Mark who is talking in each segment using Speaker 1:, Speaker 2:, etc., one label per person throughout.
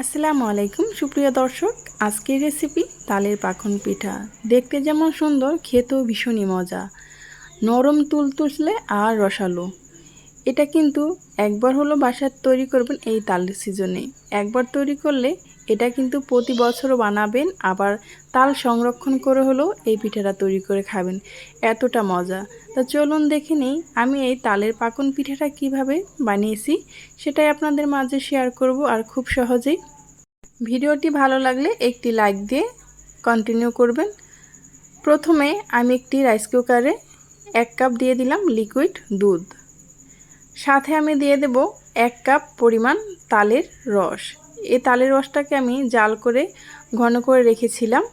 Speaker 1: আসসালামু আলাইকুম সুপ্রিয় দর্শক, আজকের রেসিপি তালের পাখন পিঠা। দেখতে যেমন সুন্দর, খেতেও ভীষণই মজা, নরম তুলতুলে আর রসালো। এটা কিন্তু একবার হলো বাসায় তৈরি করবেন এই তালের সিজনে। একবার তৈরি করলে এটা কিন্তু প্রতি বছরও বানাবেন, আবার তাল সংরক্ষণ করে হলেও এই পিঠাটা তৈরি করে খাবেন, এতটা মজা। তো চলুন দেখে নিই আমি এই তালের পাকন পিঠাটা কিভাবে বানিয়েছি, সেটাই আপনাদের মাঝে শেয়ার করব, আর খুব সহজেই। ভিডিওটি ভালো লাগলে একটি লাইক দিয়ে কন্টিনিউ করবেন। প্রথমে আমি একটি রাইস কুকারে 1 কাপ দিয়ে দিলাম লিকুইড দুধ, সাথে আমি দিয়ে দেব 1 কাপ পরিমাণ তালের রস। এই তালের রসটাকে আমি জাল করে ঘন করে রেখেছিলাম।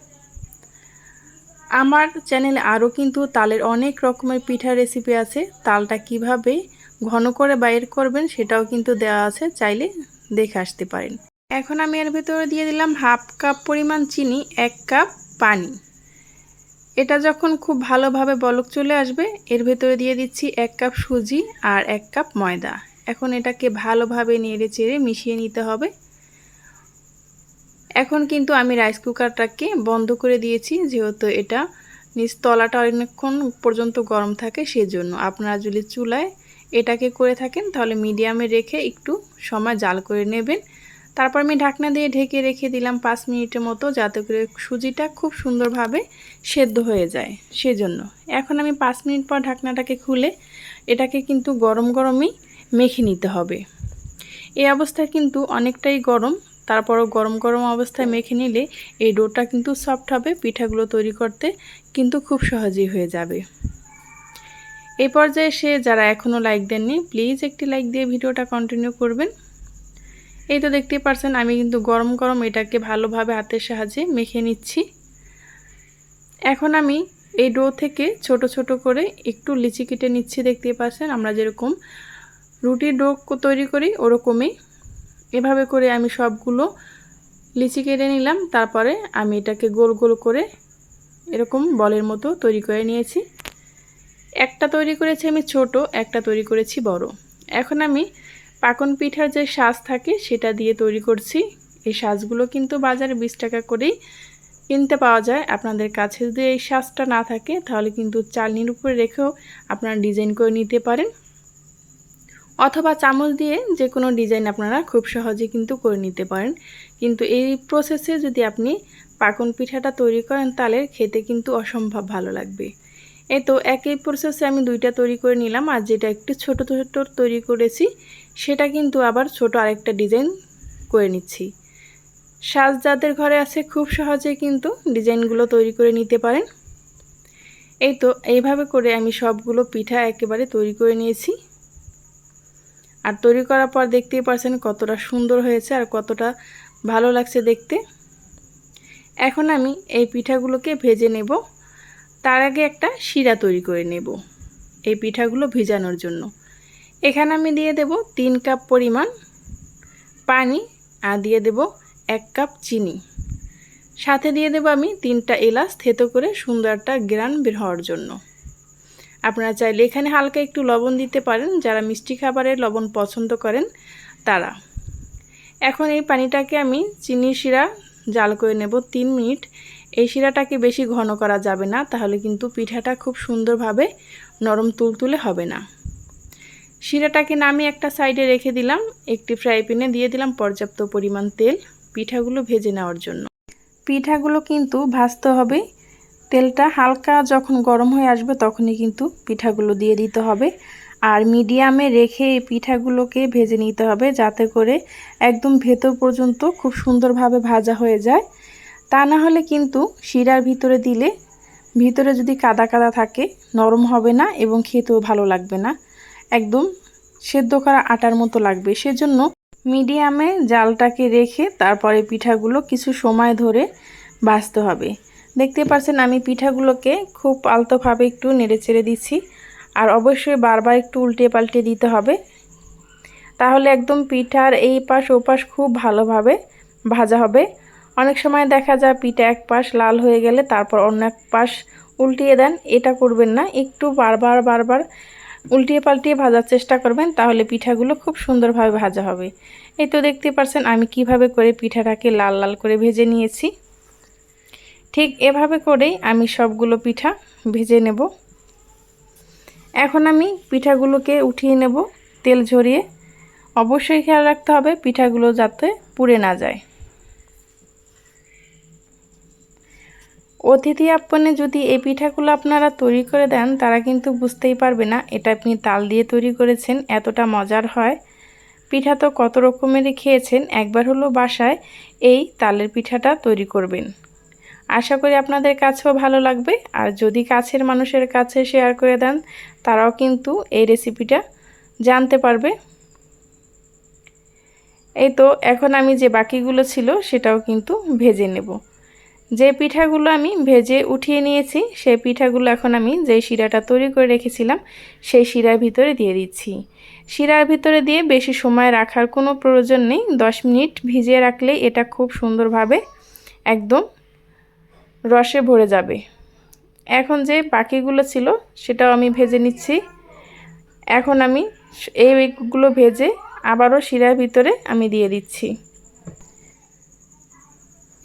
Speaker 1: আমার চ্যানেলে আরও কিন্তু তালের অনেক রকমের পিঠা রেসিপি আছে, তালটা কিভাবে ঘন করে বাইর করবেন সেটাও কিন্তু দেওয়া আছে, চাইলে দেখে আসতে পারেন। এখন আমি এর ভেতরে দিয়ে দিলাম 1/2 কাপ পরিমাণ চিনি, 1 কাপ পানি। এটা যখন খুব ভালোভাবে বলক চলে আসবে, এর ভেতরে দিয়ে দিচ্ছি 1 কাপ সুজি আর 1 কাপ ময়দা। এখন এটাকে ভালোভাবে নেড়ে চেড়ে মিশিয়ে নিতে হবে। এখন কিন্তু আমি রাইস কুকারটাকে বন্ধ করে দিয়েছি, যেহেতু এটা নিচ তলাটা অনেকক্ষণ পর্যন্ত গরম থাকে, সেজন্য। আপনারা যদি চুলায় এটাকে করে থাকেন তাহলে মিডিয়ামে রেখে একটু সময় জাল করে নেবেন। তারপর আমি ঢাকনা দিয়ে ঢেকে রেখে দিলাম 5 মিনিটের মতো, যাতে করে সুজিটা খুব সুন্দরভাবে সেদ্ধ হয়ে যায়, সেজন্য। এখন আমি 5 মিনিট পর ঢাকনাটাকে খুলে এটাকে কিন্তু গরম গরমই মেখে নিতে হবে। এই অবস্থায় কিন্তু অনেকটাই গরম, তারপরও গরম গরম অবস্থায় মেখে নিলে এই ডোটা কিন্তু সফট হবে, পিঠাগুলো তৈরি করতে কিন্তু খুব সহজেই হয়ে যাবে। এই পর্যায়ে এসে যারা এখনও লাইক দেননি, প্লিজ একটি লাইক দিয়ে ভিডিওটা কন্টিনিউ করবেন। এই তো দেখতেই পারছেন আমি কিন্তু গরম গরম এটাকে ভালোভাবে হাতের সাহায্যে মেখে নিচ্ছি। এখন আমি এই ডো থেকে ছোট ছোট করে একটু লিচি কেটে নিচ্ছি। দেখতেই পাচ্ছেন আমরা যেরকম রুটির ডো তৈরি করি ওরকমই এভাবে করে আমি সবগুলো লিচি কেটে নিলাম। তারপরে আমি এটাকে গোল গোল করে এরকম বলের মতো তৈরি করে নিয়েছি। একটা তৈরি করেছি আমি ছোট, একটা তৈরি করেছি বড়। এখন আমি পাকন পিঠার যে সাজ থাকে সেটা দিয়ে তৈরি করছি। এই সাজগুলো কিন্তু বাজারে 20 টাকা করেই কিনতে পাওয়া যায়। আপনাদের কাছে যদি এই সাজটা না থাকে তাহলে কিন্তু চালনির উপরে রেখেও আপনারা ডিজাইন করে নিতে পারেন, অথবা চামচ দিয়ে যে কোনো ডিজাইন আপনারা খুব সহজে কিন্তু করে নিতে পারেন। কিন্তু এই প্রসেসে যদি আপনি পাকন পিঠাটা তৈরি করেন তাহলে খেতে কিন্তু অসম্ভব ভালো লাগবে। এই তো একই প্রসেসে আমি 2টা তৈরি করে নিলাম, আর যেটা একটু ছোট ছোট তৈরি করেছি সেটা কিন্তু আবার ছোট আরেকটা ডিজাইন করে নিচ্ছি। সাজ যাদের ঘরে আছে খুব সহজে কিন্তু ডিজাইনগুলো তৈরি করে নিতে পারেন। এই তো এইভাবে করে আমি সবগুলো পিঠা একেবারে তৈরি করে নিয়েছি। আর তৈরি করার পর দেখতেই পাচ্ছেন কতটা সুন্দর হয়েছে আর কতটা ভালো লাগছে দেখতে। এখন আমি এই পিঠাগুলোকে ভেজে নেব। তার আগে একটা শিরা তৈরি করে নেব এই পিঠাগুলো ভেজানোর জন্য। এখানে আমি দিয়ে দেব 3 কাপ পরিমাণ পানি, আর দিয়ে দেব 1 কাপ চিনি, সাথে দিয়ে দেব আমি 3টা এলাচ থেতো করে সুন্দর একটা ঘ্রাণ বের হওয়ার জন্য। আপনারা চাইলে এখানে হালকা একটু লবণ দিতে পারেন, যারা মিষ্টি খাবারে লবণ পছন্দ করেন তারা। এখন এই পানিটাকে আমি চিনির শিরা জাল করে নেব 3 মিনিট। এই শিরাটাকে বেশি ঘন করা যাবে না, তাহলে কিন্তু পিঠাটা খুব সুন্দরভাবে নরম তুলতুলে হবে না। শিরাটাকে নামিয়ে একটা সাইডে রেখে দিলাম। একটি ফ্রাই প্যানে দিয়ে দিলাম পর্যাপ্ত পরিমাণ তেল পিঠাগুলো ভেজে নেওয়ার জন্য। পিঠাগুলো কিন্তু ভাজতে হবে, তেলটা হালকা যখন গরম হয়ে আসবে তখনই কিন্তু পিঠাগুলো দিয়ে দিতে হবে। আর মিডিয়ামে রেখে এই পিঠাগুলোকে ভেজে নিতে হবে, যাতে করে একদম ভেতর পর্যন্ত খুব সুন্দরভাবে ভাজা হয়ে যায়। তা না হলে কিন্তু শিরার ভিতরে দিলে ভিতরে যদি কাদা কাদা থাকে নরম হবে না এবং খেতেও ভালো লাগবে না, একদম সেদ্ধ করা আটার মতো লাগবে। সেজন্য মিডিয়ামে জালটাকে রেখে তারপরে পিঠাগুলো কিছু সময় ধরে ভাজতে হবে। দেখতে পাচ্ছেন আমি পিঠাগুলোকে খুব আলতোভাবে একটু নেড়ে চেড়ে দিচ্ছি, আর অবশ্যই বারবার একটু উল্টে পাল্টে দিতে হবে, তাহলে একদম পিঠার এই পাশ ও পাশ খুব ভালোভাবে ভাজা হবে। অনেক সময় দেখা যায় পিঠা এক পাশ লাল হয়ে গেলে তারপর অন্য এক পাশ উল্টিয়ে দেন, এটা করবেন না। একটু বারবার উল্টিয়ে পাল্টিয়ে ভাজার চেষ্টা করবেন, তাহলে পিঠাগুলো খুব সুন্দরভাবে ভাজা হবে। এই তো দেখতে পাচ্ছেন আমি কিভাবে করে পিঠাটাকে লাল লাল করে ভেজে নিয়েছি। ঠিক এভাবে করেই আমি সবগুলো পিঠা ভেজে নেব। এখন আমি পিঠাগুলোকে উঠিয়ে নেব তেল ঝরিয়ে। অবশ্যই খেয়াল রাখতে হবে পিঠাগুলো যাতে পুড়ে না যায়। অতিথি আপ্যায়নে যদি এই পিঠাগুলো আপনারা তৈরি করে দেন তারা কিন্তু বুঝতেই পারবে না এটা আপনি তাল দিয়ে তৈরি করেছেন, এতটা মজার হয়। পিঠা তো কত রকমেরই খেয়েছেন, একবার হলো বাসায় এই তালের পিঠাটা তৈরি করবেন। আশা করি আপনাদের কাছেও ভালো লাগবে। আর যদি কাছের মানুষের কাছে শেয়ার করে দেন তারাও কিন্তু এই রেসিপিটা জানতে পারবে। এই তো এখন আমি যে বাকিগুলো ছিল সেটাও কিন্তু ভেজে নেব। যে পিঠাগুলো আমি ভেজে উঠিয়ে নিয়েছি সেই পিঠাগুলো এখন আমি যে শিরাটা তৈরি করে রেখেছিলাম সেই শিরার ভিতরে দিয়ে দিচ্ছি। শিরার ভিতরে দিয়ে বেশি সময় রাখার কোনো প্রয়োজন নেই, 10 মিনিট ভিজিয়ে রাখলে এটা খুব সুন্দরভাবে একদম রসে ভরে যাবে। এখন যে বাকিগুলো ছিল সেটাও আমি ভেজে নিচ্ছি। এখন আমি এইগুলো ভেজে আবারও শিরার ভিতরে আমি দিয়ে দিচ্ছি।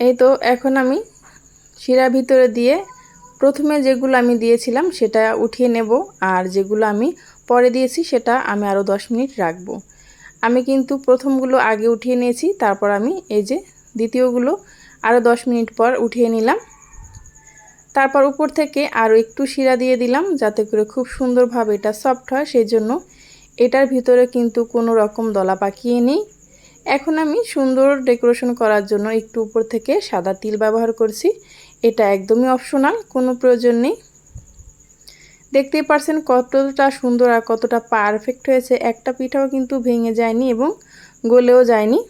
Speaker 1: এই তো এখন আমি শিরার ভিতরে দিয়ে প্রথমে যেগুলো আমি দিয়েছিলাম সেটা উঠিয়ে নেব, আর যেগুলো আমি পরে দিয়েছি সেটা আমি আরও 10 মিনিট রাখবো। আমি কিন্তু প্রথমগুলো আগে উঠিয়ে নিয়েছি, তারপর আমি এই যে দ্বিতীয়গুলো আরও 10 মিনিট পর উঠিয়ে নিলাম। তারপর উপর থেকে আরও একটু শিরা দিয়ে দিলাম যাতে করে খুব সুন্দরভাবে এটা সফট হয়, সেই জন্য এটার ভিতরে কিন্তু কোনো রকম দলা পাকিয়ে নেই। এখন আমি সুন্দর ডেকোরেশন করার জন্য একটু উপর থেকে সাদা তিল ব্যবহার করছি। এটা একদমই অপশনাল, কোনো প্রয়োজন নেই। দেখতেই পারছেন কতটা সুন্দর আর কতটা পারফেক্ট হয়েছে, একটা পিঠাও কিন্তু ভেঙে যায়নি এবং গলেও যায়নি।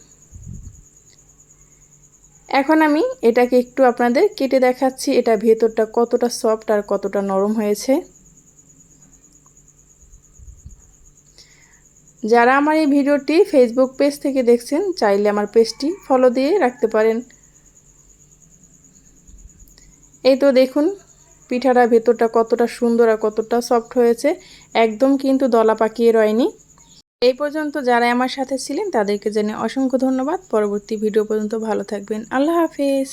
Speaker 1: এখন আমি এটাকে একটু আপনাদের কেটে দেখাচ্ছি এটা ভেতরটা কতটা সফট আর কতটা নরম হয়েছে। যারা আমার এই ভিডিওটি ফেসবুক পেজ থেকে দেখছেন চাইলে আমার পেজটি ফলো দিয়ে রাখতে পারেন। এই তো দেখুন পিঠাটা ভেতরটা কতটা সুন্দর আর কতটা সফট হয়েছে, একদম কিন্তু দলা পাকিয়ে রয়নি। এই পর্যন্ত যারা আমার সাথে ছিলেন তাদেরকে জানিয়ে অসংখ্য ধন্যবাদ। পরবর্তী ভিডিও পর্যন্ত ভালো থাকবেন। আল্লাহ হাফেজ।